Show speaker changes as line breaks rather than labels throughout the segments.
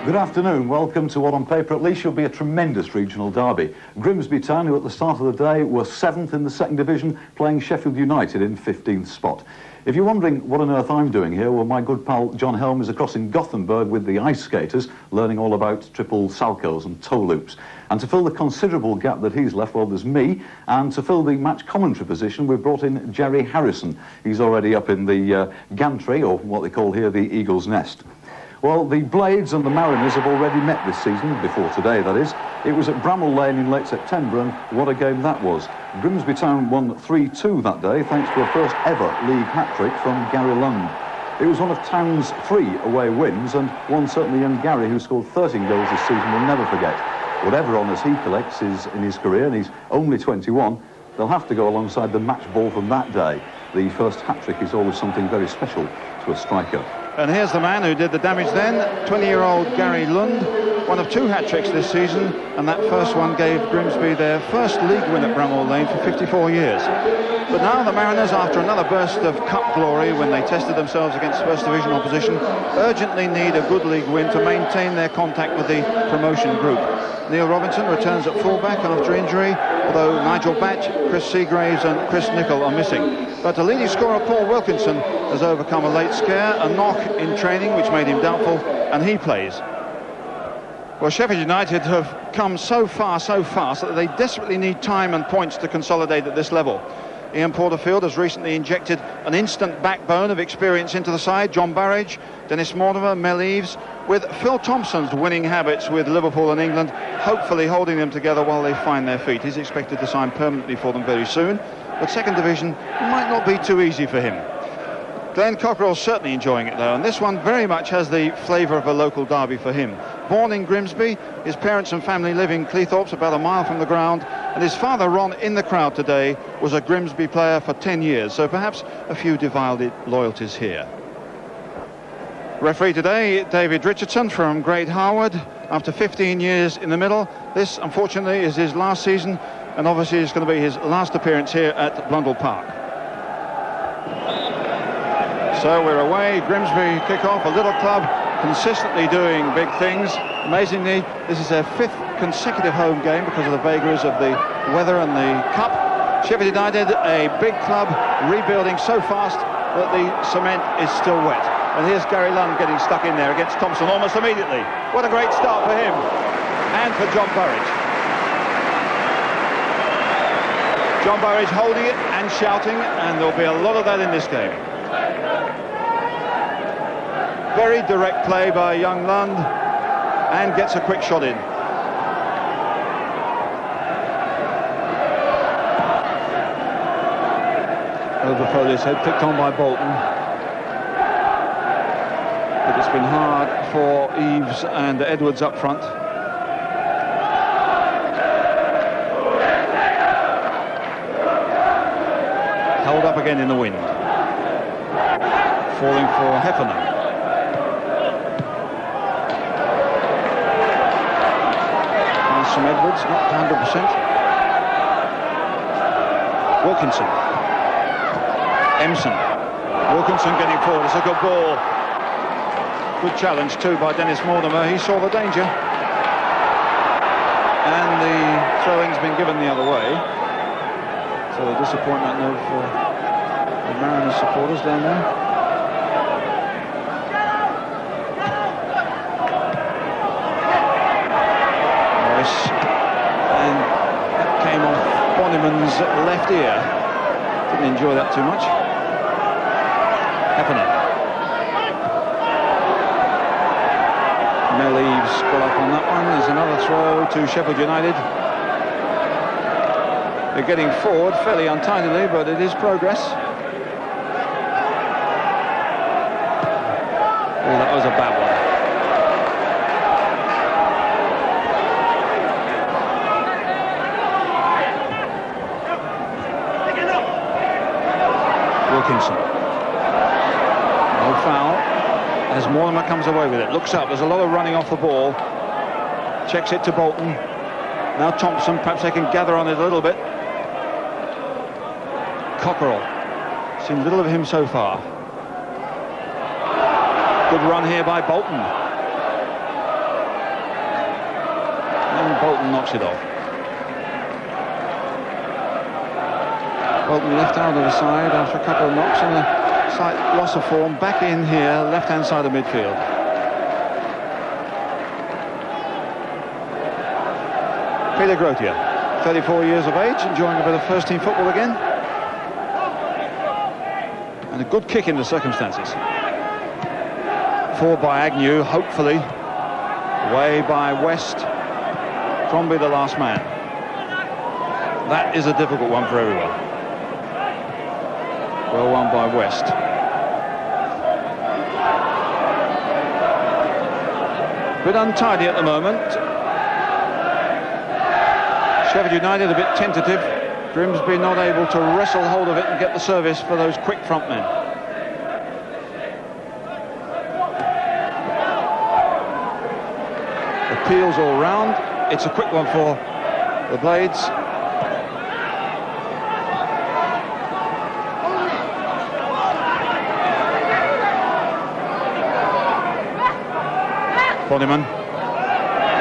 Good afternoon. Welcome to what on paper at least should be a tremendous regional derby. Grimsby Town, who at the start of the day were 7th in the second division, playing Sheffield United in 15th spot. If you're wondering what on earth I'm doing here, well, my good pal John Helm is across in Gothenburg with the ice skaters, learning all about triple salchos and toe loops. And to fill the considerable gap that he's left, well, there's me. And to fill the match commentary position, we've brought in Jerry Harrison. He's already up in the gantry, or what they call here the Eagle's Nest. Well, the Blades and the Mariners have already met this season, before today that is. It was at Bramall Lane in late September, and what a game that was. Grimsby Town won 3-2 that day, thanks to a first ever league hat-trick from Gary Lund. It was one of Town's 3 away wins, and one certainly young Gary, who scored 13 goals this season, will never forget. Whatever honours he collects is in his career, and he's only 21, they'll have to go alongside the match ball from that day. The first hat-trick is always something very special to a striker.
And here's the man who did the damage then, 20-year-old Gary Lund, one of 2 hat-tricks this season, and that first one gave Grimsby their first league win at Bramall Lane for 54 years. But now the Mariners, after another burst of cup glory when they tested themselves against first division opposition, urgently need a good league win to maintain their contact with the promotion group. Neil Robinson returns at fullback after injury, although Nigel Batch, Chris Seagraves and Chris Nicholl are missing. But the leading scorer Paul Wilkinson has overcome a late scare, a knock in training which made him doubtful, and he plays. Well, Sheffield United have come so far so fast that they desperately need time and points to consolidate at this level. Ian Porterfield has recently injected an instant backbone of experience into the side. John Burridge, Dennis Mortimer, Mel Eves, with Phil Thompson's winning habits with Liverpool and England hopefully holding them together while they find their feet. He's expected to sign permanently for them very soon, but second division might not be too easy for him. Glenn Cockerell's certainly enjoying it though, and this one very much has the flavour of a local derby for him. Born in Grimsby, his parents and family live in Cleethorpes, about a mile from the ground, and his father Ron, in the crowd today, was a Grimsby player for 10 years, so perhaps a few divided loyalties here. Referee today, David Richardson from Great Harwood. After 15 years in the middle, this unfortunately is his last season, and obviously it's going to be his last appearance here at Blundell Park. So we're away, Grimsby kick off, a little club consistently doing big things. Amazingly, this is their 5th consecutive home game because of the vagaries of the weather and the cup. Sheffield United, a big club, rebuilding so fast that the cement is still wet. And here's Gary Lund getting stuck in there against Thompson almost immediately. What a great start for him and for John Burridge. John Burridge holding it and shouting, and there'll be a lot of that in this game. Very direct play by young Lund, and gets a quick shot in. Over Foley's head, picked on by Bolton. But it's been hard for Eves and Edwards up front. Held up again in the wind. Falling for Heffernan. From Edwards, not 100%. Wilkinson. Emson. Wilkinson getting forward. It's a good ball. Good challenge too by Dennis Mortimer. He saw the danger. And the throw-in's been given the other way. So a disappointment of the Mariners supporters down there. And that came off Bonnyman's left ear. Didn't enjoy that too much. Heffernan. Mel Eves got up on that one. There's another throw to Sheffield United. They're getting forward fairly untidily, but it is progress. Oh, that was a bad one. Wilkinson. No foul as Mortimer comes away with it. Looks up, there's a lot of running off the ball. Checks it to Bolton. Now Thompson, perhaps they can gather on it a little bit. Cockerell. Seen little of him so far. Good run here by Bolton. and Bolton knocks it off. Bolton left out of the side after a couple of knocks and a slight loss of form. Back in here, left-hand side of midfield. Peter Grotier, 34 years of age, enjoying a bit of first-team football again. And a good kick in the circumstances. Forward by Agnew, hopefully. Away by West. Crombie the last man. That is a difficult one for everyone. Well won by West. Bit untidy at the moment. Sheffield United a bit tentative. Grimsby not able to wrestle hold of it and get the service for those quick front men. Appeals all round. It's a quick one for the Blades. Bonnyman,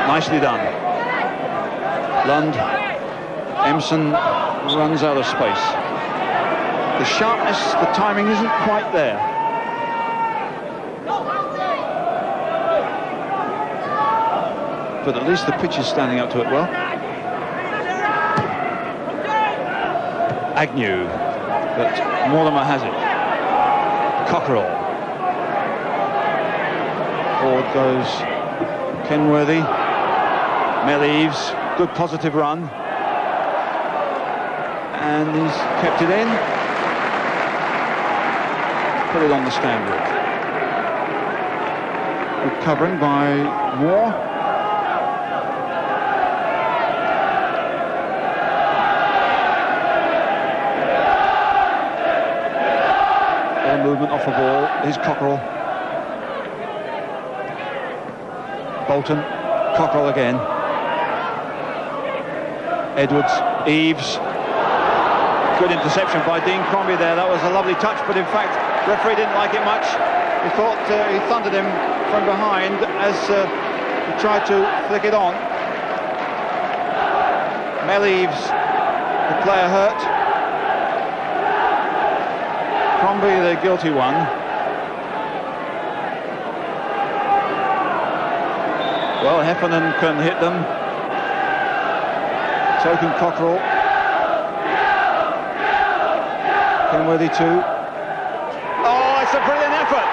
nicely done. Lund, Empson runs out of space. The sharpness, the timing isn't quite there. But at least the pitch is standing up to it well. Agnew, but Mortimer has it. Cockerell. Forward goes Kenworthy. Mel Eves, good positive run. And he's kept it in. Put it on the standard. Good covering by Moore. Movement off the ball. Here's Cockerell. Bolton. Cockerell again. Edwards. Eves. Good interception by Dean Crombie there. That was a lovely touch, but in fact, referee didn't like it much. He thought he thundered him from behind as he tried to flick it on. Mel Eves, the player hurt. Crombie the guilty one. Well, Heffernan can hit them. So can Cockerell. Kenworthy too. Oh, it's a brilliant effort.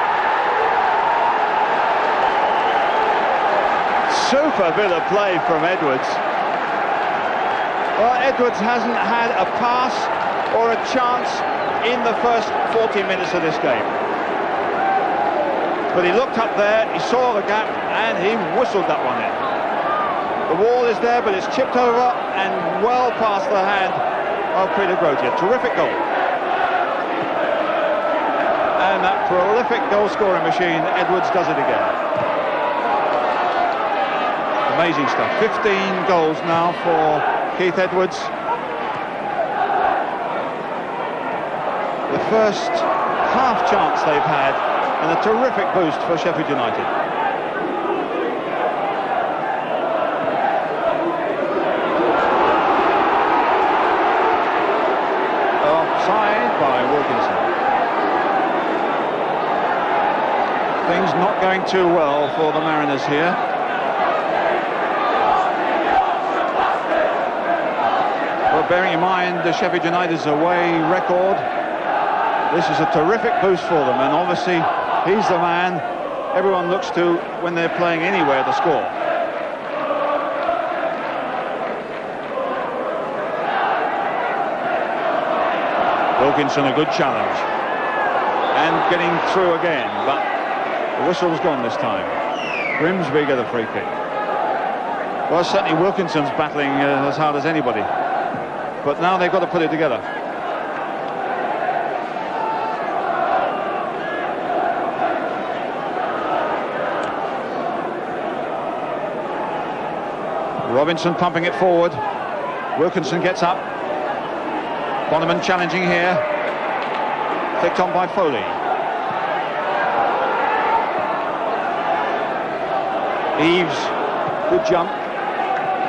Super bit of play from Edwards. Well, Edwards hasn't had a pass or a chance in the first 40 minutes of this game. But he looked up there, he saw the gap, and he whistled that one in. The wall is there, but it's chipped over and well past the hand of Peter Grotier. Terrific goal. And that prolific goal-scoring machine, Edwards does it again. Amazing stuff. 15 goals now for Keith Edwards. The first half chance they've had, and a terrific boost for Sheffield United. Offside by Wilkinson. Things not going too well for the Mariners here. Well, bearing in mind the Sheffield United's away record, this is a terrific boost for them, and obviously he's the man everyone looks to when they're playing anywhere to score. Wilkinson, a good challenge, and getting through again, but the whistle's gone this time. Grimsby get a free kick. Well, certainly Wilkinson's battling as hard as anybody, but now they've got to put it together. Robinson pumping it forward. Wilkinson gets up. Bonnyman challenging here. Flicked on by Foley. Eves, good jump.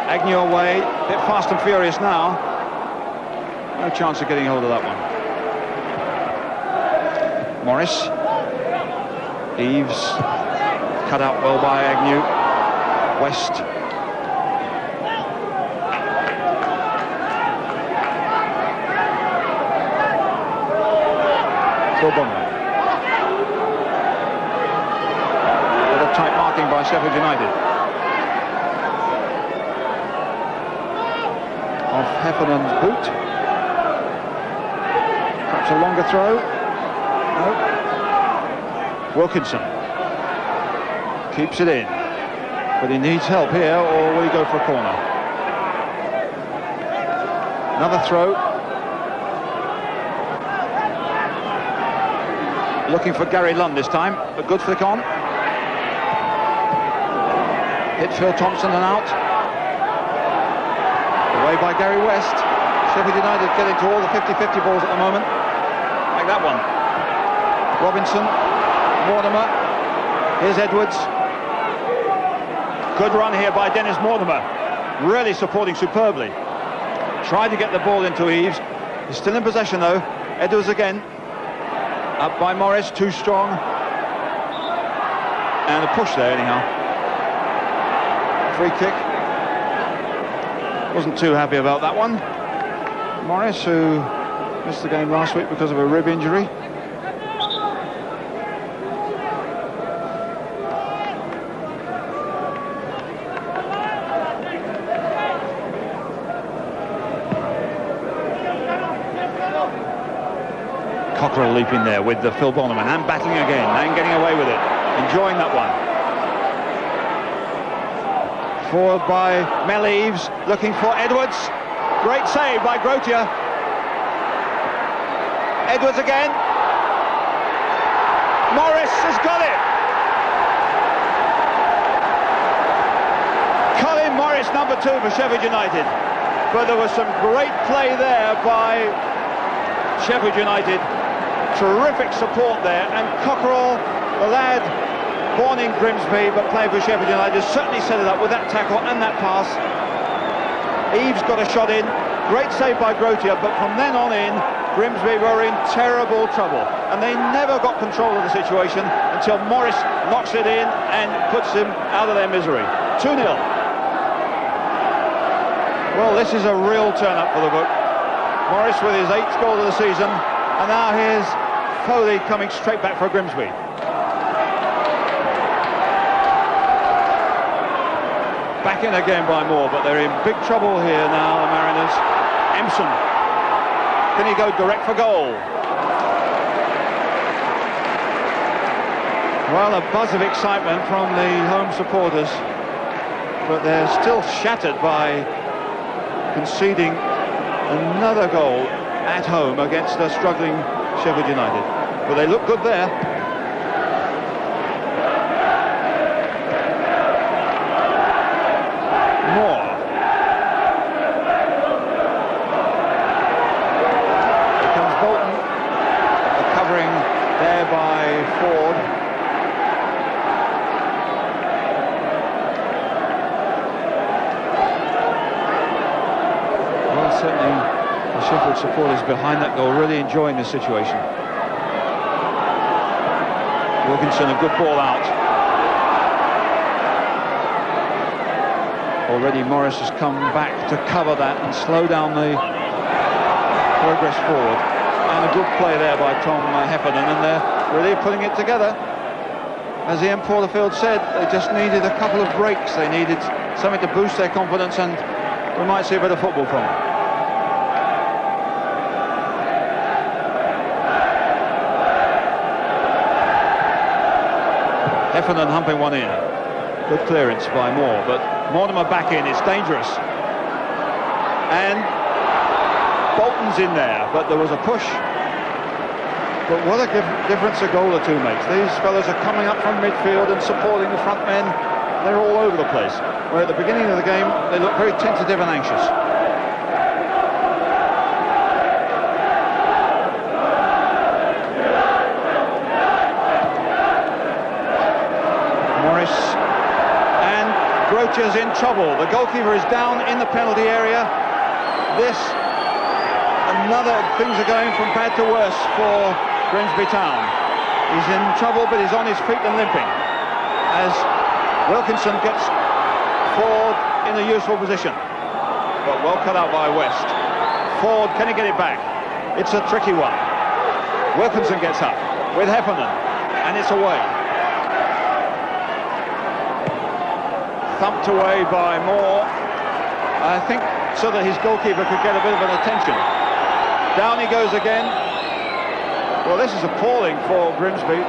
Agnew away, a bit fast and furious now. No chance of getting hold of that one. Morris. Eves. Cut out well by Agnew. West. Bonham. Bit of tight marking by Sheffield United. Off Heffernan's boot. Perhaps a longer throw. No. Wilkinson keeps it in, but he needs help here, or will he go for a corner? Another throw. Looking for Gary Lund this time. A good flick on. Hit Phil Thompson and out. Away by Gary West. Sheffield United getting to all the 50-50 balls at the moment. Like that one. Robinson. Mortimer. Here's Edwards. Good run here by Dennis Mortimer. Really supporting superbly. Tried to get the ball into Eves. He's still in possession though. Edwards again. Up by Morris, too strong. And a push there anyhow. Free kick. Wasn't too happy about that one. Morris, who missed the game last week because of a rib injury. Cockerell leaping there with the Phil Bonham and battling again and getting away with it, enjoying that one. Forward by Mel Eves, looking for Edwards. Great save by Grotia. Edwards again. Morris has got it. Colin Morris, number 2 for Sheffield United. But there was some great play there by Sheffield United. Terrific support there, and Cockerell, the lad born in Grimsby but playing for Sheffield United, certainly set it up with that tackle and that pass. Eves got a shot in, great save by Grotia, but from then on in, Grimsby were in terrible trouble, and they never got control of the situation until Morris knocks it in and puts them out of their misery. 2-0. Well, this is a real turn-up for the book. Morris with his 8th goal of the season, and now here's Foley coming straight back for Grimsby. Back in again by Moore, but they're in big trouble here now, the Mariners. Empson. Can he go direct for goal? Well, a buzz of excitement from the home supporters, but they're still shattered by conceding another goal at home against a struggling Sheffield United. But they look good there. Moore. Here comes Bolton. Covering there by Ford. Well, certainly the Sheffield supporters behind that goal really enjoying the situation. Wilkinson, a good ball out. Already Morris has come back to cover that and slow down the progress forward. And a good play there by Tom Heffernan, and they're really putting it together. As Ian Porterfield said, they just needed a couple of breaks. They needed something to boost their confidence, and we might see a bit of football from them. Heffernan humping one in. Good clearance by Moore, but Mortimer back in, it's dangerous. And Bolton's in there, but there was a push. But what a difference a goal or two makes. These fellas are coming up from midfield and supporting the front men. They're all over the place. Where at the beginning of the game, they look very tentative and anxious. Grotier's in trouble. The goalkeeper is down in the penalty area. Things are going from bad to worse for Grimsby Town. He's in trouble, but he's on his feet and limping as Wilkinson gets Ford in a useful position, but well cut out by West. Ford, can he get it back? It's a tricky one. Wilkinson gets up with Heffernan, and it's away. Thumped away by Moore, I think, so that his goalkeeper could get a bit of an attention. Down he goes again. Well, this is appalling for Grimsby.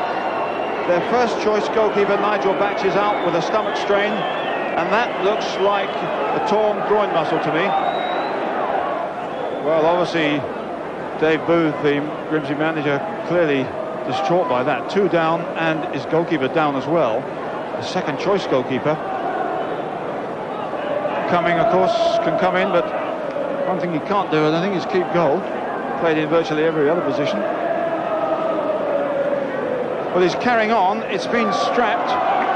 Their first choice goalkeeper, Nigel Batch, is out with a stomach strain, and that looks like a torn groin muscle to me. Well, obviously, Dave Booth, the Grimsby manager, clearly distraught by that. 2 down, and his goalkeeper down as well. The second choice goalkeeper. Cumming, of course, can come in, but one thing he can't do, I don't think, is keep goal. Played in virtually every other position. Well, he's carrying on. It's been strapped.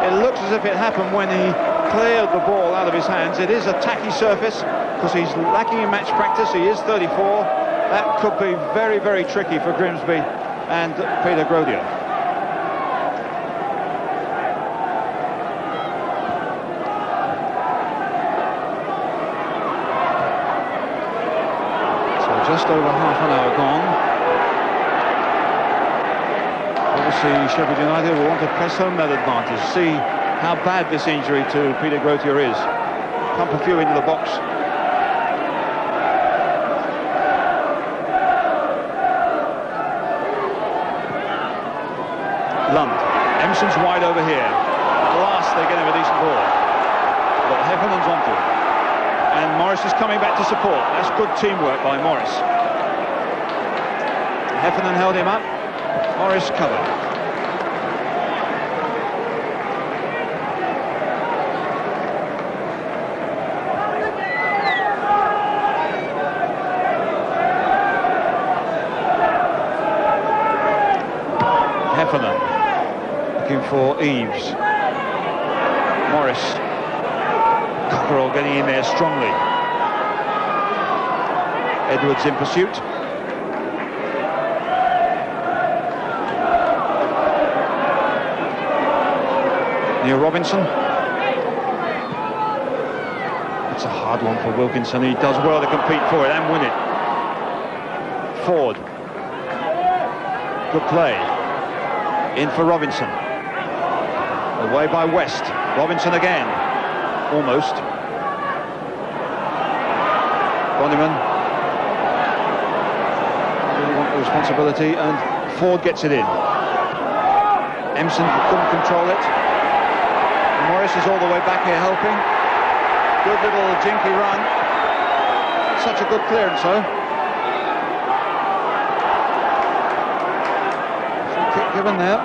It looks as if it happened when he cleared the ball out of his hands. It is a tacky surface because he's lacking in match practice. He is 34. That could be very, very tricky for Grimsby and Peter Grothier. Just over half an hour gone. Obviously, Sheffield United will want to press home that advantage, see how bad this injury to Peter Grothier is. Pump a few into the box. Lund. Emson's wide over here. At last they get him a decent ball. But Heffernan's onto him. And Morris is coming back to support. That's good teamwork by Morris. Heffernan held him up. Morris covered. Heffernan looking for Eaves. Morris. Cockerell getting in there strongly. Edwards in pursuit. Neil Robinson. It's a hard one for Wilkinson. He does well to compete for it and win it. Ford. Good play. In for Robinson. Away by West. Robinson again. Almost. Bonnyman. Really want the responsibility, and Ford gets it in. Emson couldn't control it. Morris is all the way back here helping. Good little jinky run. Such a good clearance, though. Free kick given there.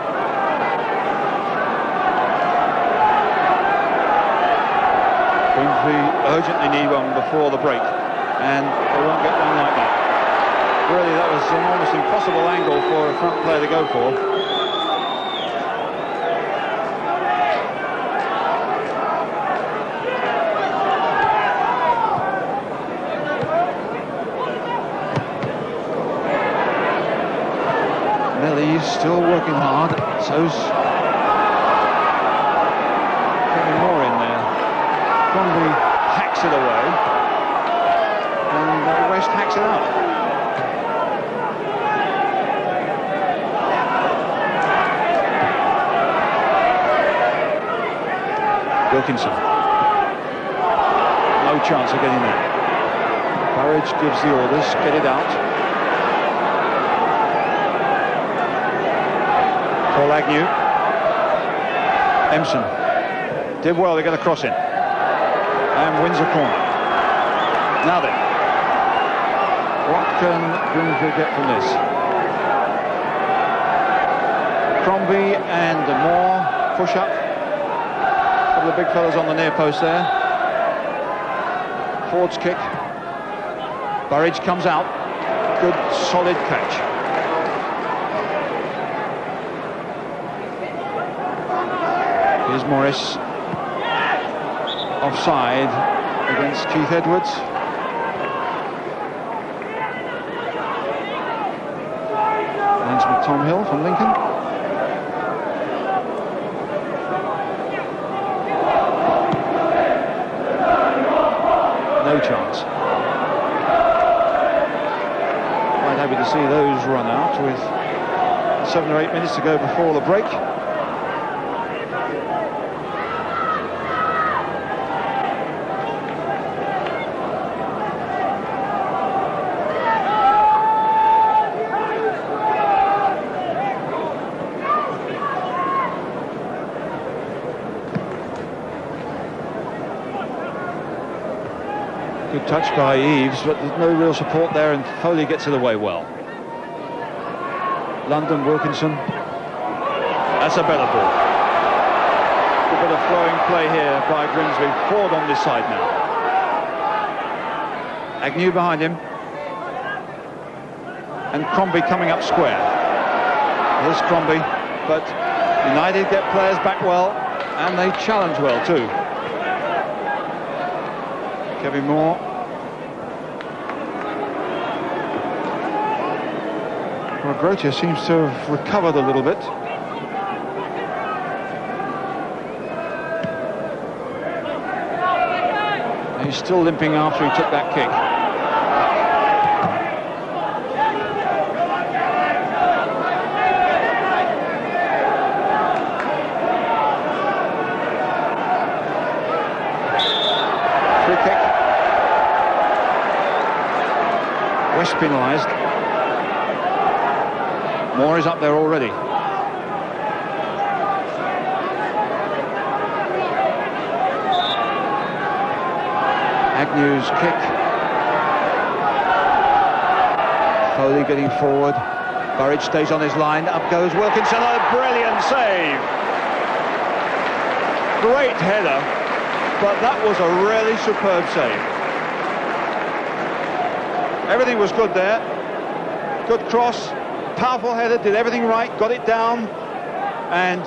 Grimsby urgently need one before the break, and they won't get one like that. Really, that was an almost impossible angle for a front player to go for. Millie's still working hard, so's getting more in there. Crombie hacks it away, and West hacks it up. Wilkinson. No chance of getting that. Burridge gives the orders, get it out. Paul Agnew. Emson did well to get a cross in. And wins a corner. Now then, what can Grimsby get from this? Crombie and Moore push up. A couple of big fellas on the near post there. Ford's kick. Burridge comes out. Good, solid catch. Here's Morris. offside against Keith Edwards. Linesman Tom Hill from Lincoln. No chance. Quite happy to see those run out with 7 or 8 minutes to go before the break. Good touch by Eves, but there's no real support there, and Foley gets it away well. London, Wilkinson. That's a better ball. A bit of flowing play here by Grimsby. Forward on this side now. Agnew behind him. And Crombie coming up square. Here's Crombie, but United get players back well, and they challenge well too. Kevin Moore. Well, Grotius seems to have recovered a little bit. He's still limping after he took that kick. Free kick. West penalised. Moore is up there already. Agnew's kick. Foley getting forward. Burridge stays on his line. Up goes Wilkinson. A brilliant save. Great header, but that was a really superb save. Everything was good there. Good cross. Powerful header, did everything right, got it down, and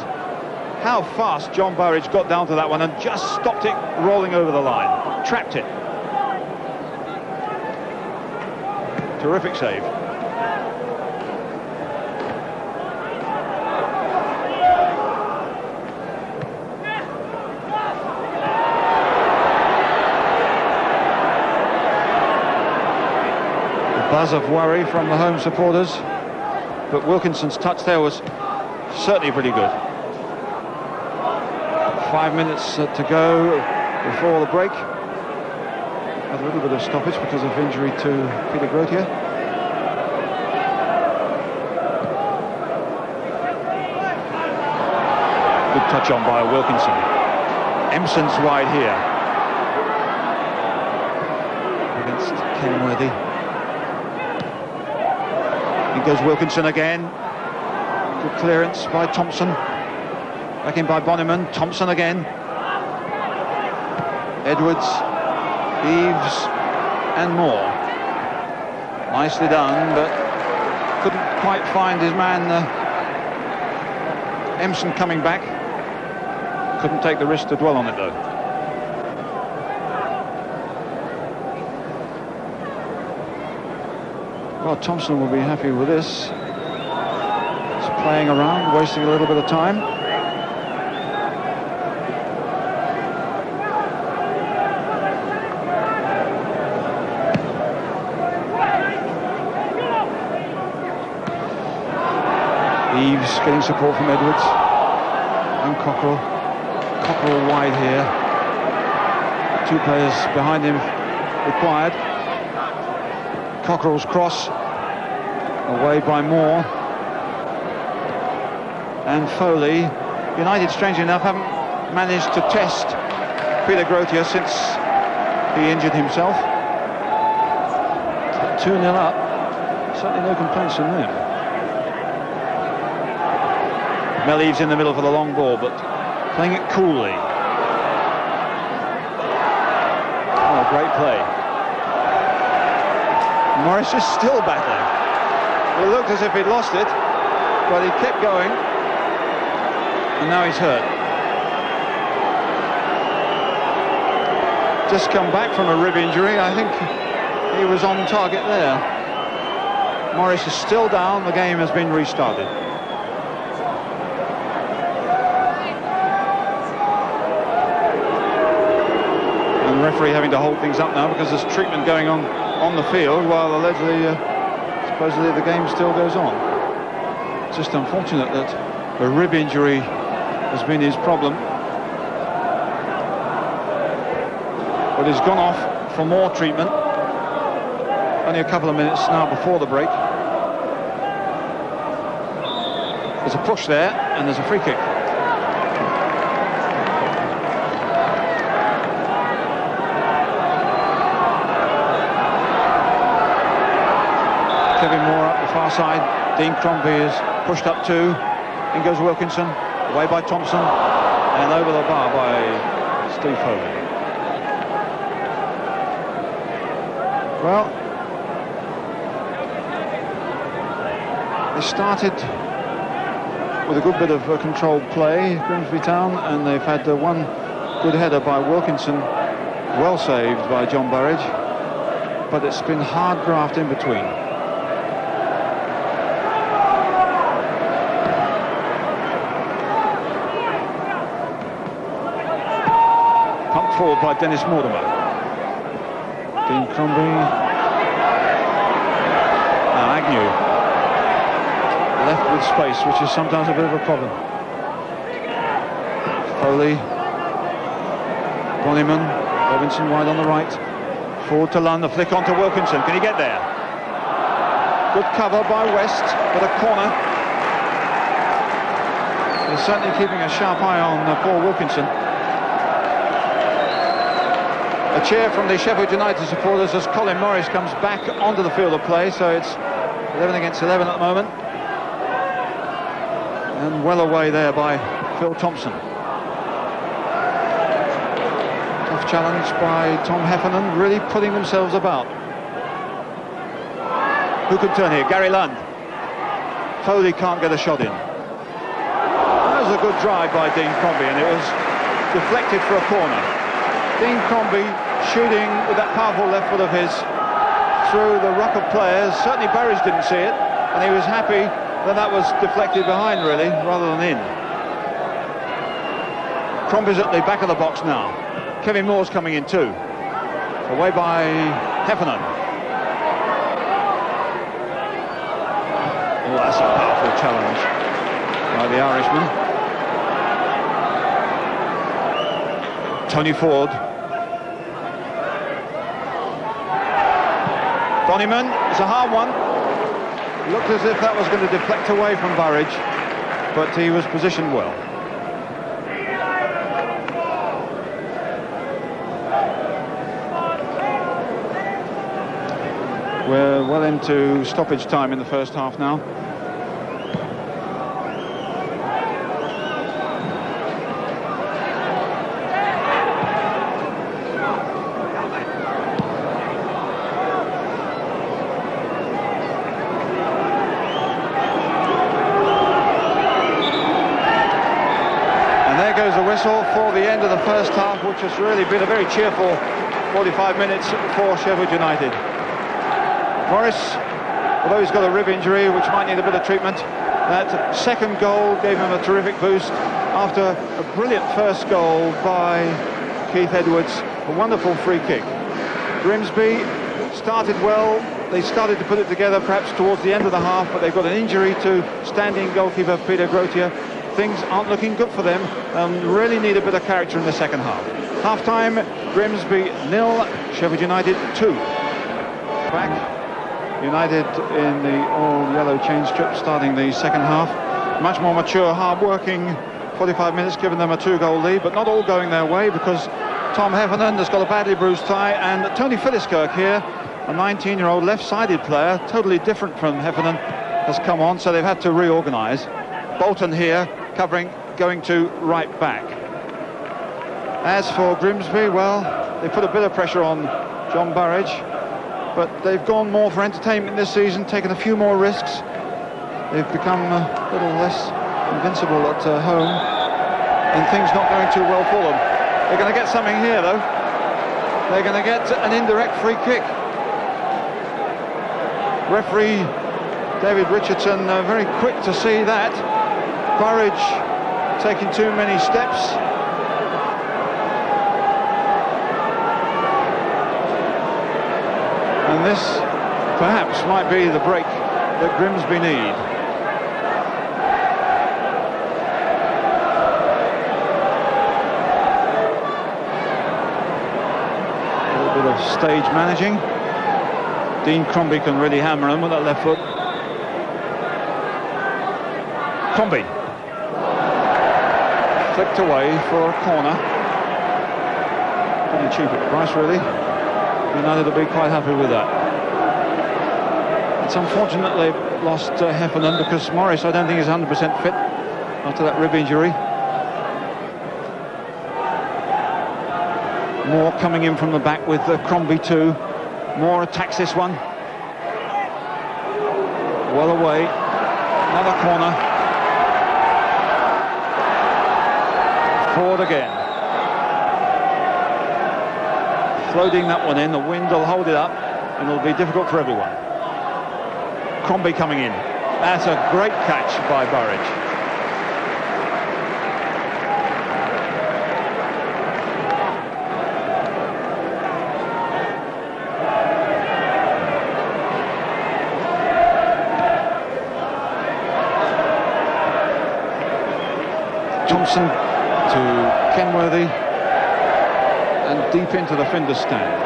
how fast John Burridge got down to that one and just stopped it rolling over the line, trapped it. Terrific save. A buzz of worry from the home supporters. But Wilkinson's touch there was certainly pretty good. 5 minutes to go before the break. Had a little bit of stoppage because of injury to Peter Grotius. Good touch on by Wilkinson. Empson's wide here. Against Kenworthy. Goes Wilkinson again. Good clearance by Thompson. Back in by Bonnyman. Thompson again. Edwards, Eves and Moore. Nicely done, but couldn't quite find his man. Empson coming back. Couldn't take the risk to dwell on it though. Well, Thompson will be happy with this. He's playing around, wasting a little bit of time. Eves getting support from Edwards. And Cockerell. Cockerell wide here. 2 players behind him required. Cockerell's cross. Away by Moore. And Foley. United, strangely enough, haven't managed to test Peter Grotius since he injured himself. 2-0 up. Certainly no complaints from them. Mel Eves in the middle for the long ball, but playing it coolly. Oh, great play. Morris is still battling. It looked as if he'd lost it, but he kept going, and now he's hurt. just come back from a rib injury. I think he was on target there. Morris is still down. The game has been restarted. And the referee having to hold things up now because there's treatment going on the field while allegedly, supposedly the game still goes on. It's just unfortunate that a rib injury has been his problem. But he's gone off for more treatment. Only a couple of minutes now before the break. There's a push there, and there's a free kick. Kevin Moore up the far side. Dean Crombie is pushed up too. In goes Wilkinson, away by Thompson, and over the bar by Steve Foley. Well, they started with a good bit of controlled play, Grimsby Town, and they've had one good header by Wilkinson, well saved by John Burridge, but it's been hard graft in between. Pumped forward by Dennis Mortimer. Dean Crombie. Now Agnew. Left with space, which is sometimes a bit of a problem. Foley. Bonnyman. Robinson wide on the right. Forward to Lund. The flick on to Wilkinson. Can he get there? Good cover by West, but a corner. He's certainly keeping a sharp eye on Paul Wilkinson. A cheer from the Sheffield United supporters as Colin Morris comes back onto the field of play, so it's 11 against 11 at the moment. And well away there by Phil Thompson. Tough challenge by Tom Heffernan, really putting themselves about. Who can turn here? Gary Lund. Foley can't get a shot in. That was a good drive by Dean Crombie, and it was deflected for a corner. Dean Crombie shooting with that powerful left foot of his through the ruck of players. Certainly Burridge didn't see it, and he was happy that was deflected behind, really, rather than in. Crombie's at the back of the box now. Kevin Moore's coming in too. Away by Heffernan. Oh, that's a powerful challenge by the Irishman. Tony Ford. Bonnyman, it's a hard one. Looked as if that was going to deflect away from Burridge, but he was positioned well. We're well into stoppage time in the first half now. For the end of the first half, which has really been a very cheerful 45 minutes for Sheffield United. Morris, although he's got a rib injury which might need a bit of treatment, that second goal gave him a terrific boost after a brilliant first goal by Keith Edwards, a wonderful free kick. Grimsby started well. They started to put it together perhaps towards the end of the half, but they've got an injury to standing goalkeeper Peter Grotier. Things aren't looking good for them and really need a bit of character in the second half. Half-time, Grimsby 0, Sheffield United 2. Back, United in the all-yellow change strip starting the second half. Much more mature, hard-working 45 minutes, giving them a 2-goal lead, but not all going their way because Tom Heffernan has got a badly bruised thigh, and Tony Philliskirk here, a 19-year-old left-sided player, totally different from Heffernan, has come on, so they've had to reorganise. Bolton here, covering, going to right back. As for Grimsby, well, they put a bit of pressure on John Burridge, but they've gone more for entertainment this season, taken a few more risks. They've become a little less invincible at home, and things not going too well for them. They're going to get something here, though. they're going to get an indirect free kick. Referee David Richardson very quick to see that. Burridge taking too many steps. And this perhaps might be the break that Grimsby need. A little bit of stage managing. Dean Crombie can really hammer him with that left foot. Crombie flicked away for a corner. Pretty cheap at the price, really. United will be quite happy with that. It's unfortunate they've lost Heffernan, because Morris, I don't think, is 100% fit after that rib injury. Moore coming in from the back with Crombie too. Moore attacks this one. Well away. Another corner. Forward again. Floating that one in. The wind will hold it up and it'll be difficult for everyone. Crombie coming in. That's a great catch by Burridge. Thompson to Kenworthy and deep into the Findus stand.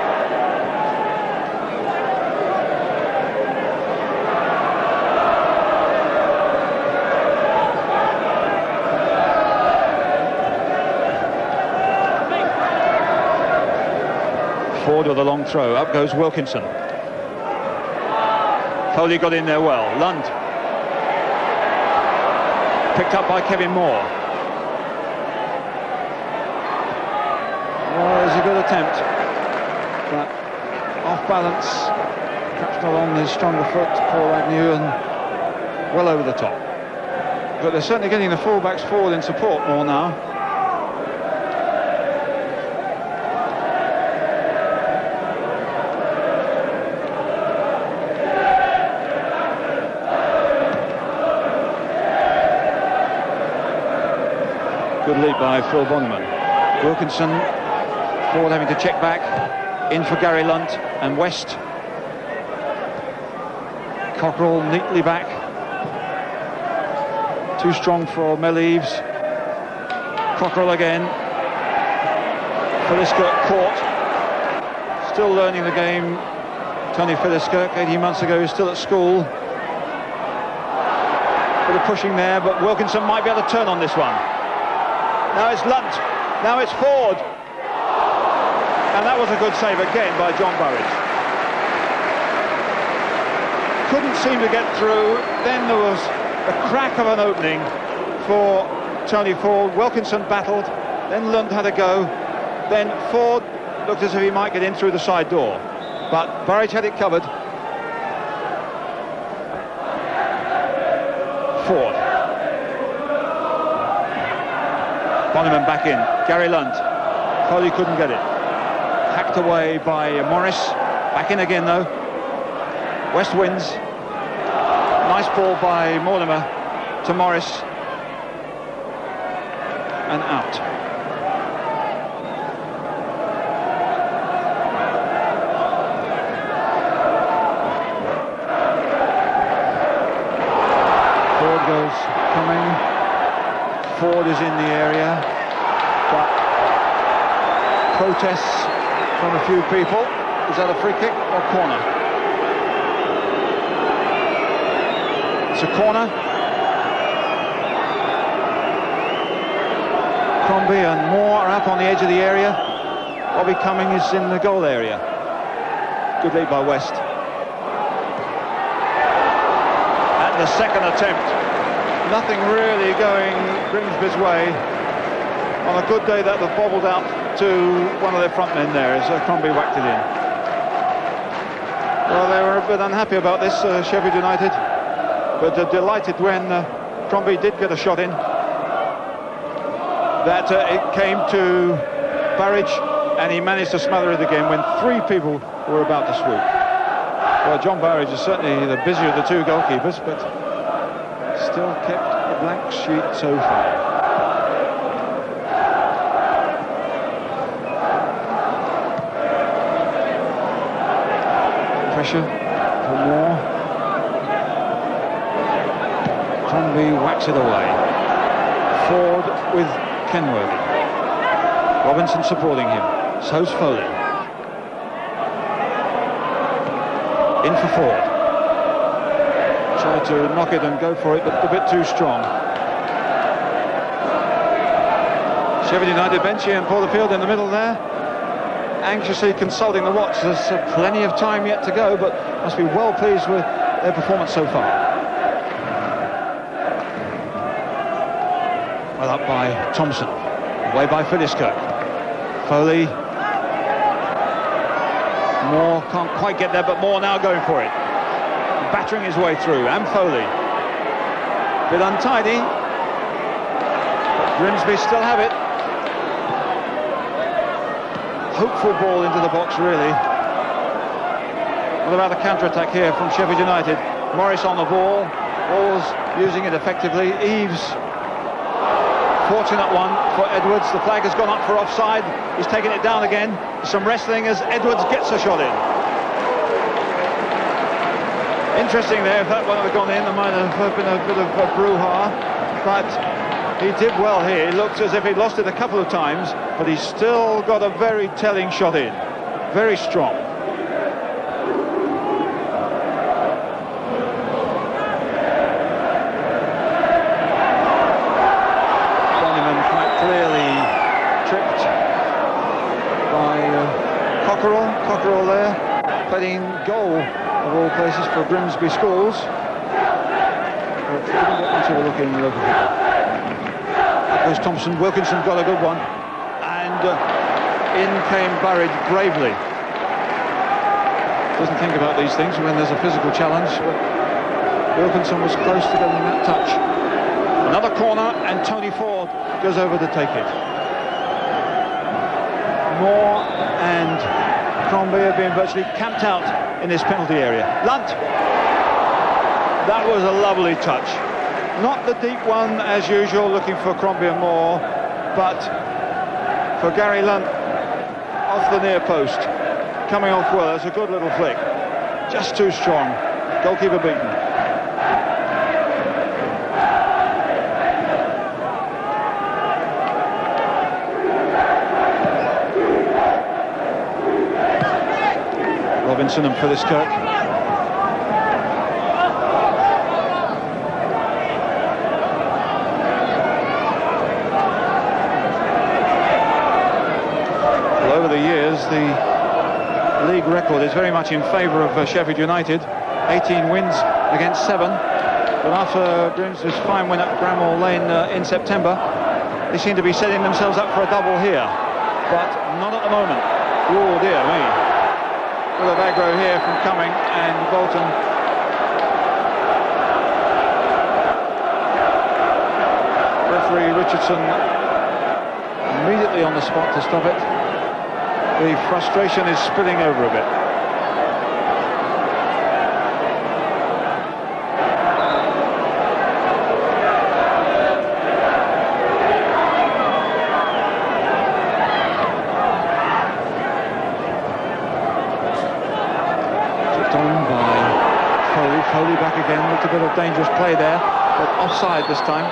Ford with a long throw. Up goes Wilkinson. Foley got in there well. Lund picked up by Kevin Moore. Well, it was a good attempt, but off balance, perhaps not on his stronger foot, Paul Agnew, and well over the top. But they're certainly getting the fullbacks forward in support more now. Good lead by Phil Bonneman. Wilkinson, Ford having to check back, in for Gary Lunt and West. Cockerell neatly back. Too strong for Mel-Eves. Cockerell again. Philliskirk caught. Still learning the game. Tony Philliskirk, 18 months ago, still at school. Bit of pushing there, but Wilkinson might be able to turn on this one. Now it's Lunt. Now it's Ford. And that was a good save again by John Burridge. Couldn't seem to get through. Then there was a crack of an opening for Tony Ford. Wilkinson battled. Then Lund had a go. Then Ford looked as if he might get in through the side door. But Burridge had it covered. Ford. Bonneman back in. Gary Lunt. Foley couldn't get it. Hacked away by Morris. Back in again though. West wins. Nice ball by Mortimer to Morris. And out. Ford goes coming. Ford is in the area, but protests from a few people. Is that a free kick or corner? It's a corner. Crombie and Moore are up on the edge of the area. Bobby Cumming is in the goal area. Good lead by West. At the second attempt. Nothing really going Grimsby's way. On a good day, that was bobbled out to one of their front men there as Crombie whacked it in. Well, they were a bit unhappy about this, Sheffield United, but delighted when Crombie did get a shot in. That it came to Burridge and he managed to smother it again when 3 people were about to swoop. Well, John Burridge is certainly the busier of the 2 goalkeepers, but still kept a blank sheet so far. Pressure for more. Crombie whacks it away. Ford with Kenworthy. Robinson supporting him. So's Foley. In for Ford. Tried to knock it and go for it, but a bit too strong. Sheffield United bench here, and Porterfield in the middle there, anxiously consulting the watch. There's plenty of time yet to go, but must be well pleased with their performance so far. Well up by Thompson, away by Philliskirk. Foley. Moore can't quite get there, but Moore now going for it. Battering his way through, and Foley. Bit untidy, but Grimsby still have it. Hopeful ball into the box, really. What about a counter-attack here from Sheffield United? Morris on the ball, Ball's using it effectively. Eves, fortunate one for Edwards. The flag has gone up for offside. He's taken it down again. Some wrestling as Edwards gets a shot in. Interesting there, if that one had gone in, there might have been a bit of a brouhaha, but he did well here. It looked as if he'd lost it a couple of times, but he's still got a very telling shot in. Very strong. Bonnyman quite clearly tripped by Cockerell. Cockerell there, playing goal of all places for Grimsby Schools. But he didn't get much of a look in local football. There's Thompson. Wilkinson got a good one, and in came Burridge bravely. Doesn't think about these things when there's a physical challenge, but Wilkinson was close to getting that touch. Another corner, and Tony Ford goes over to take it. Moore and Crombie have been virtually camped out in this penalty area. Lunt, that was a lovely touch. Not the deep one as usual, looking for Crombie and Moore, but for Gary Lunt off the near post, coming off well. It's a good little flick, just too strong. Goalkeeper beaten. Robinson and Philliskirk. Well, over the years, the league record is very much in favour of Sheffield United. 18 wins against 7. But after Grimsby's fine win at Bramall Lane in September, they seem to be setting themselves up for a double here. But not at the moment. Oh dear me. With a aggro here from Cumming and Bolton. Referee Richardson immediately on the spot to stop it. The frustration is spilling over a bit. Foley back again, looked a bit of dangerous play there, but offside this time.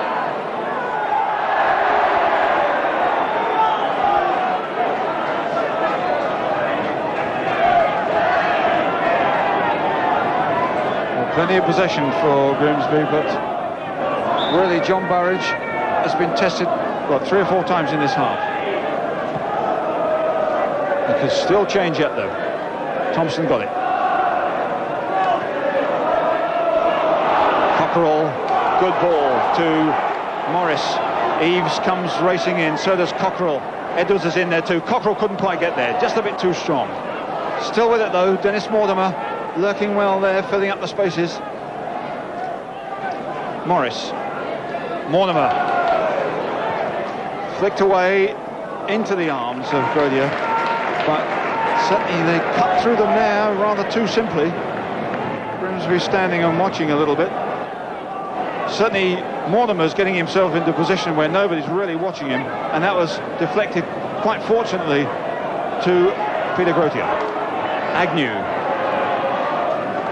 Well, plenty of possession for Grimsby, but really John Burridge has been tested, what, 3 or 4 times in this half. It could still change yet though. Thompson got it. Cockerell, good ball to Morris. Eves comes racing in, so does Cockerell. Edwards is in there too. Cockerell couldn't quite get there, just a bit too strong. Still with it though, Dennis Mortimer lurking well there, filling up the spaces. Morris, Mortimer, flicked away into the arms of Grodier. but certainly they cut through them there rather too simply. Grimsby standing and watching a little bit. Certainly Mortimer's getting himself into a position where nobody's really watching him, and that was deflected quite fortunately to Peter Grotier. Agnew.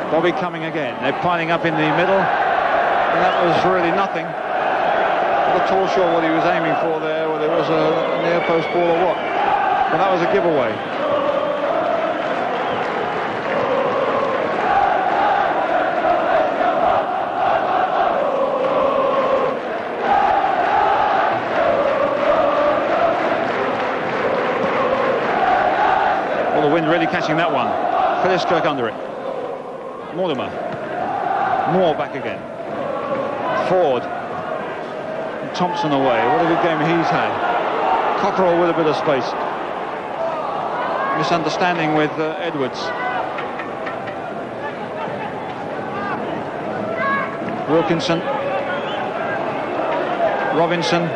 Bobby coming again. They're piling up in the middle, and that was really nothing. Not at all sure what he was aiming for there, whether it was a near post ball or what, but that was a giveaway. Well, the wind really catching that one. Philliskirk under it. Mortimer. Moore back again. Ford. And Thompson away. What a good game he's had. Cockerell with a bit of space. Misunderstanding with Edwards. Wilkinson. Robinson.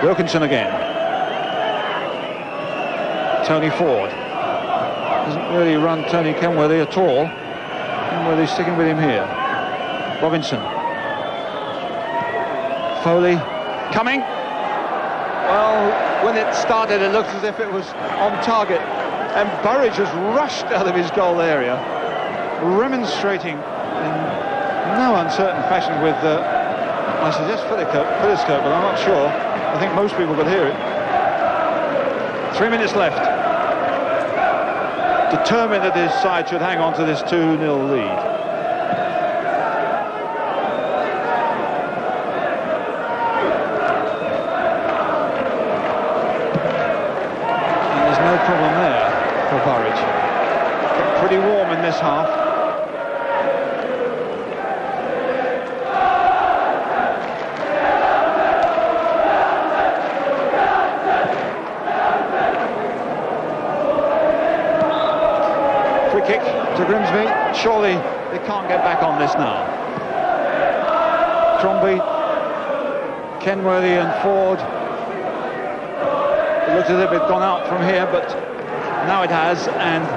Wilkinson again. Tony Ford. Doesn't really run Tony Kenworthy at all. Kenworthy's sticking with him here. Robinson. Foley. Coming. Well, when it started, it looked as if it was on target. And Burridge has rushed out of his goal area, remonstrating in no uncertain fashion with, I suggest Philliskirk, but I'm not sure. I think most people could hear it. 3 minutes left. Determined that his side should hang on to this 2-0 lead. And there's no problem there for Burridge. Got pretty warm in this half. Kick to Grimsby. Surely they can't get back on this now. Crombie, Kenworthy and Ford. It looks as if it's gone out from here, but now it has, and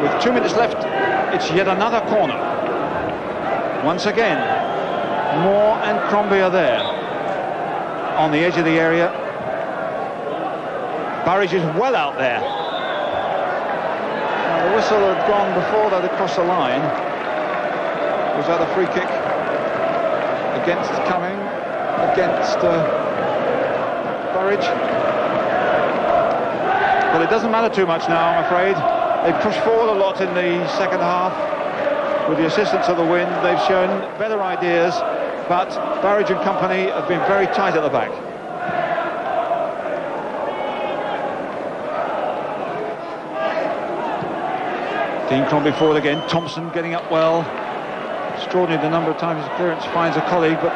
with 2 minutes left, it's yet another corner. Once again, Moore and Crombie are there on the edge of the area. Burridge is well out there. The whistle had gone before they'd across the line. Was that a free kick against Cumming, against Burridge? But it doesn't matter too much now, I'm afraid. They pushed forward a lot in the second half. With the assistance of the wind, they've shown better ideas, but Burridge and company have been very tight at the back. Dean Crombie forward again. Thompson getting up well. Extraordinary the number of times his clearance finds a colleague, but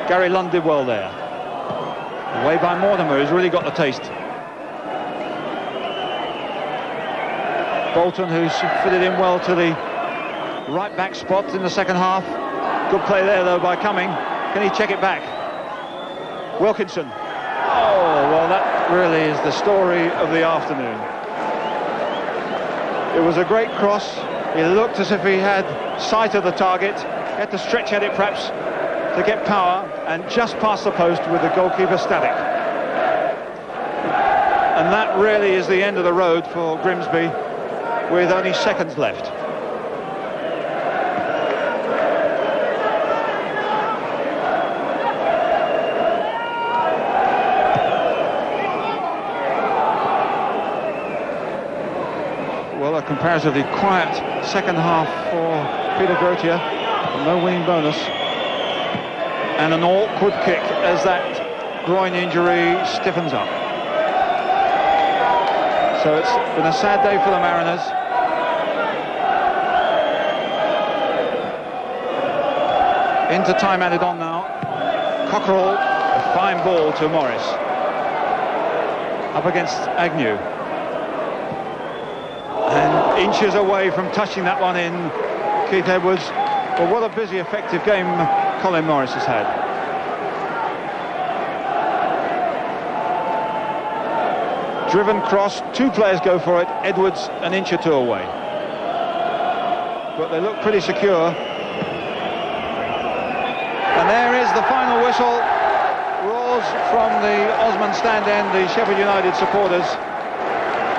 Gary Lund did well there. Away by Mortimer, who's really got the taste. Bolton, who's fitted in well to the right back spot in the second half. Good play there though by Cumming. Can he check it back? Wilkinson. Oh, well, that really is the story of the afternoon. It was a great cross. He looked as if he had sight of the target. He had to stretch at it perhaps to get power, and just past the post with the goalkeeper static. And that really is the end of the road for Grimsby, with only seconds left. Well, a comparatively quiet second half for Peter Grotier, no winning bonus, and an awkward kick as that groin injury stiffens up. So it's been a sad day for the Mariners. Into time added on now. Cockerell, a fine ball to Morris. Up against Agnew. And inches away from touching that one in, Keith Edwards. Well, what a busy, effective game Colin Morris has had. driven cross, two players go for it, Edwards an inch or two away. But they look pretty secure. And there is the final whistle. Roars from the Osman stand end, the Sheffield United supporters.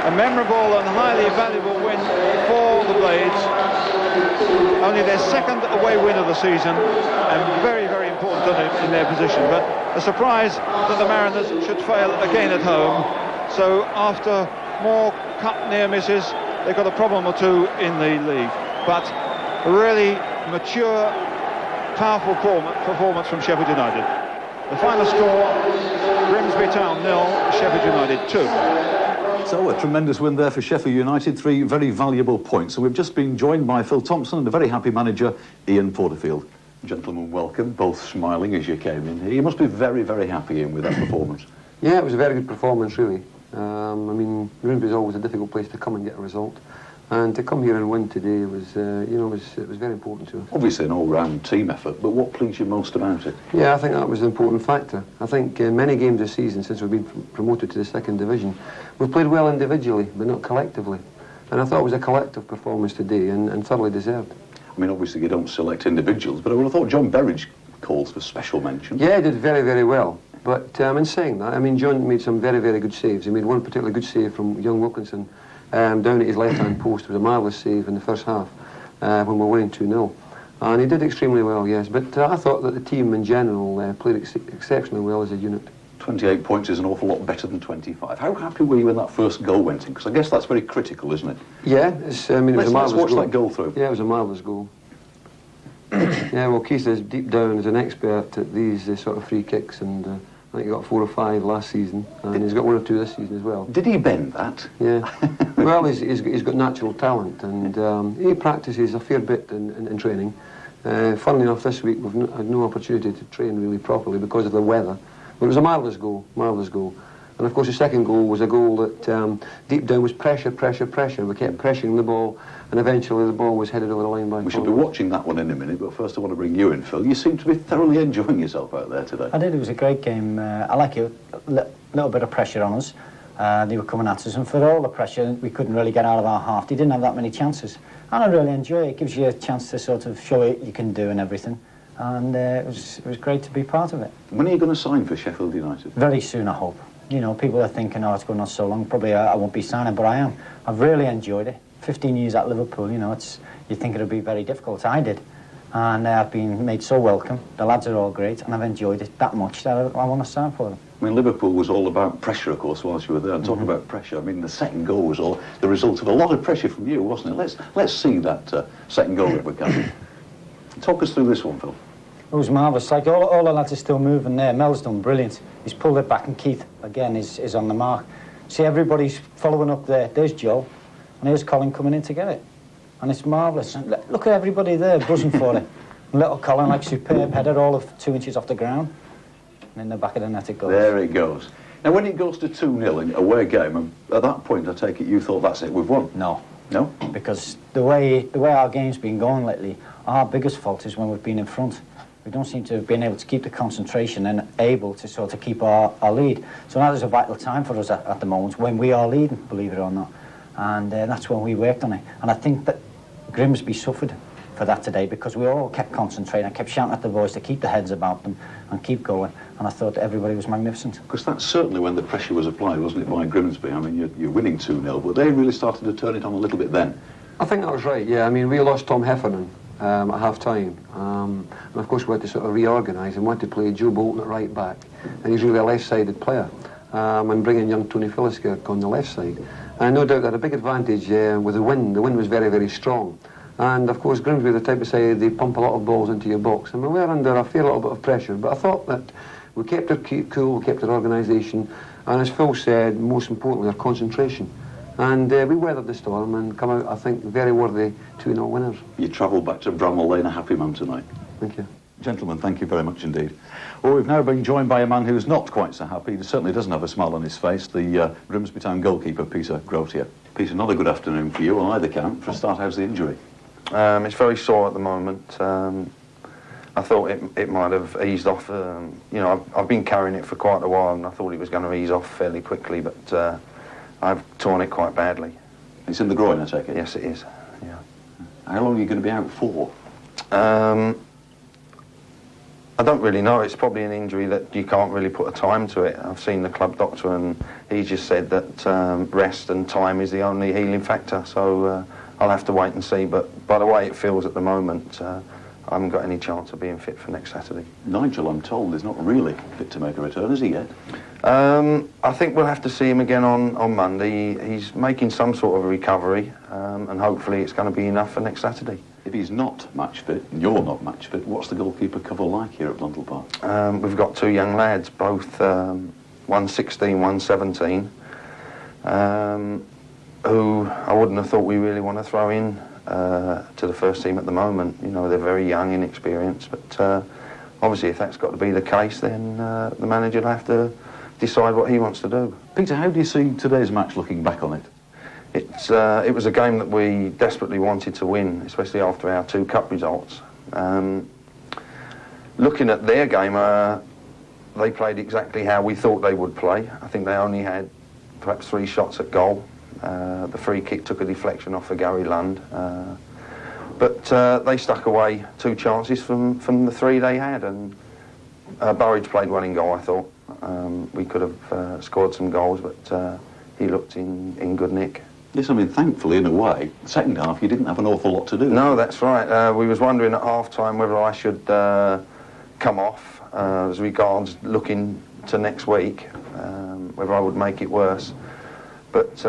A memorable and highly valuable win for the Blades. Only their second away win of the season, and very, very important in their position. But a surprise that the Mariners should fail again at home. So after more cup near misses, they've got a problem or two in the league. But a really mature, powerful performance from Sheffield United. The final score, Grimsby Town 0, Sheffield United 2.
So a tremendous win there for Sheffield United, 3 very valuable points. So we've just been joined by Phil Thompson and a very happy manager, Ian Porterfield. Gentlemen, welcome, both smiling as you came in here. You must be very, very happy, Ian, with that performance.
Yeah, it was a very good performance, really. I mean, Grimsby is always a difficult place to come and get a result. And to come here and win today was, it was very important to us.
Obviously an all-round team effort, but what pleased you most about it?
Yeah, I think that was an important factor. I think many games this season, since we've been promoted to the second division, we've played well individually, but not collectively. And I thought it was a collective performance today, and thoroughly deserved.
I mean, obviously you don't select individuals, but I would have thought John Berridge calls for special mention.
Yeah, he did very, very well. But in saying that, I mean, John made some very, very good saves. He made one particularly good save from young Wilkinson down at his left-hand post. It was a marvellous save in the first half when we were winning 2-0. And he did extremely well, yes. But I thought that the team in general played exceptionally well as a unit.
28 points is an awful lot better than 25. How happy were you when that first goal went in? Because I guess that's very critical, isn't it?
Yeah, it was a marvellous goal.
Let's watch that goal through.
Yeah, it was a marvellous goal. Yeah, well, Keith is deep down as an expert at these sort of free kicks, and I think he got 4 or 5 last season, and he's got 1 or 2 this season as well.
Did he bend that?
Yeah. Well, he's got natural talent, and he practices a fair bit in training. Funnily enough, this week we've had no opportunity to train really properly because of the weather. But it was a marvellous goal, marvellous goal. And of course the second goal was a goal that deep down was pressure, pressure, pressure. We kept pressuring the ball, and eventually the ball was headed over the line by
We should be watching that one in a minute, but first I want to bring you in, Phil. You seem to be thoroughly enjoying yourself out there today.
I did. It was a great game. I like it. A little bit of pressure on us. They were coming at us, and for all the pressure, we couldn't really get out of our half. They didn't have that many chances. And I really enjoy it. It gives you a chance to sort of show what you can do and everything. And it was great to be part of it.
When are you going to sign for Sheffield United?
Very soon, I hope. You know, people are thinking, oh, it's going on so long, probably I won't be signing, but I am. I've really enjoyed it. 15 years at Liverpool, you know, you think it'll be very difficult. I did. And I've been made so welcome. The lads are all great, and I've enjoyed it that much that I want to sign for them.
I mean, Liverpool was all about pressure, of course, whilst you were there. And talking about pressure, I mean, the second goal was all the result of a lot of pressure from you, wasn't it? Let's see that second goal that we got. Talk us through this one, Phil.
It was marvellous. Like, all the lads are still moving there. Mel's done brilliant. He's pulled it back, and Keith, again, is on the mark. See, everybody's following up there. There's Joe, and here's Colin coming in to get it. And it's marvellous. And look at everybody there buzzing for it. And little Colin, like, superb header, all of 2 inches off the ground. And in the back of the net it goes.
There it goes. Now, when it goes to 2-0 in a away game, at that point, I take it you thought, that's it, we've won?
No.
No?
Because the way our game's been going lately, our biggest fault is when we've been in front. We don't seem to have been able to keep the concentration and able to sort of keep our lead. So now there's a vital time for us at the moment when we are leading, believe it or not. And that's when we worked on it. And I think that Grimsby suffered for that today because we all kept concentrating. I kept shouting at the boys to keep their heads about them and keep going. And I thought everybody was magnificent.
Because that's certainly when the pressure was applied, wasn't it, by Grimsby? I mean, you're winning 2-0, but they really started to turn it on a little bit then.
I think that was right, yeah. I mean, we lost Tom Heffernan at half-time. And of course we had to sort of reorganise and wanted to play Joe Bolton at right back. And he's really a left-sided player. And bringing young Tony Philliskirk on the left side. And no doubt that a big advantage with the wind. The wind was very, very strong. And of course Grimsby are the type of side, they pump a lot of balls into your box. And we were under a fair little bit of pressure. But I thought that we kept our cool, we kept our organisation. And as Phil said, most importantly, our concentration. And we weathered the storm and come out, I think, very worthy 2-0 winners.
You travelled back to Bramall Lane a happy man tonight.
Thank you.
Gentlemen, thank you very much indeed. Well, we've now been joined by a man who's not quite so happy. He certainly doesn't have a smile on his face, the Grimsby Town goalkeeper, Peter Grotier. Peter, not a good afternoon for you on either count. For a start, how's the injury?
It's very sore at the moment. I thought it might have eased off. You know, I've been carrying it for quite a while, and I thought it was going to ease off fairly quickly, but I've torn it quite badly.
It's in the groin, I take it?
Yes, it is. Yeah.
How long are you going to be out for?
I don't really know. It's probably an injury that you can't really put a time to it. I've seen the club doctor and he just said that rest and time is the only healing factor. So I'll have to wait and see. But by the way it feels at the moment, I haven't got any chance of being fit for next Saturday.
Nigel, I'm told, is not really fit to make a return, is he yet?
I think we'll have to see him again on Monday. He's making some sort of a recovery, and hopefully it's going to be enough for next Saturday.
If he's not match fit, and you're not match fit, what's the goalkeeper cover like here at Blundell Park?
We've got two young lads, both one 16, one 17, who I wouldn't have thought we really want to throw in to the first team at the moment. You know, they're very young, inexperienced, but obviously if that's got to be the case, then the manager will have to decide what he wants to do.
Peter, how do you see today's match looking back on it?
It was a game that we desperately wanted to win, especially after our 2 cup results. Looking at their game, they played exactly how we thought they would play. I think they only had perhaps 3 shots at goal. The free kick took a deflection off of Gary Lund. But they stuck away 2 chances from the 3 they had, and Burridge played well in goal, I thought. We could have scored some goals, but he looked in good nick.
Yes, I mean, thankfully, in a way, the second half you didn't have an awful lot to do.
No, that's right. We was wondering at half-time whether I should come off as regards looking to next week, whether I would make it worse. But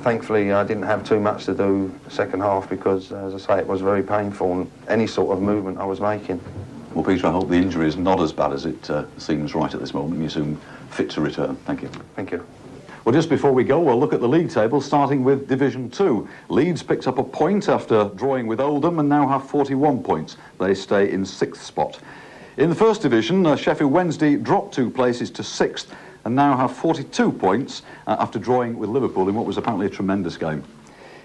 thankfully I didn't have too much to do second half because, as I say, it was very painful, and any sort of movement I was making.
Well, Peter, I hope the injury is not as bad as it seems right at this moment, and you're soon fit to return. Thank you.
Thank you.
Well, just before we go, we'll look at the league table, starting with Division 2. Leeds picked up a point after drawing with Oldham and now have 41 points. They stay in 6th spot. In the First Division, Sheffield Wednesday dropped 2 places to 6th and now have 42 points after drawing with Liverpool in what was apparently a tremendous game.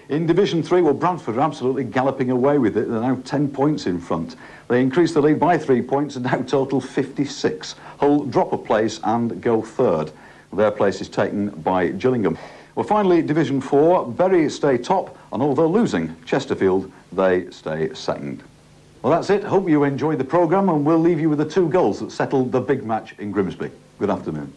In Division 3, well, Bradford are absolutely galloping away with it. They're now 10 points in front. They increased the lead by 3 points and now total 56. Hull drop a place and go 3rd. Their place is taken by Gillingham. Well, finally, Division 4, Bury stay top, and although losing Chesterfield, they stay 2nd. Well, that's it. Hope you enjoyed the programme, and we'll leave you with the 2 goals that settled the big match in Grimsby. Good afternoon.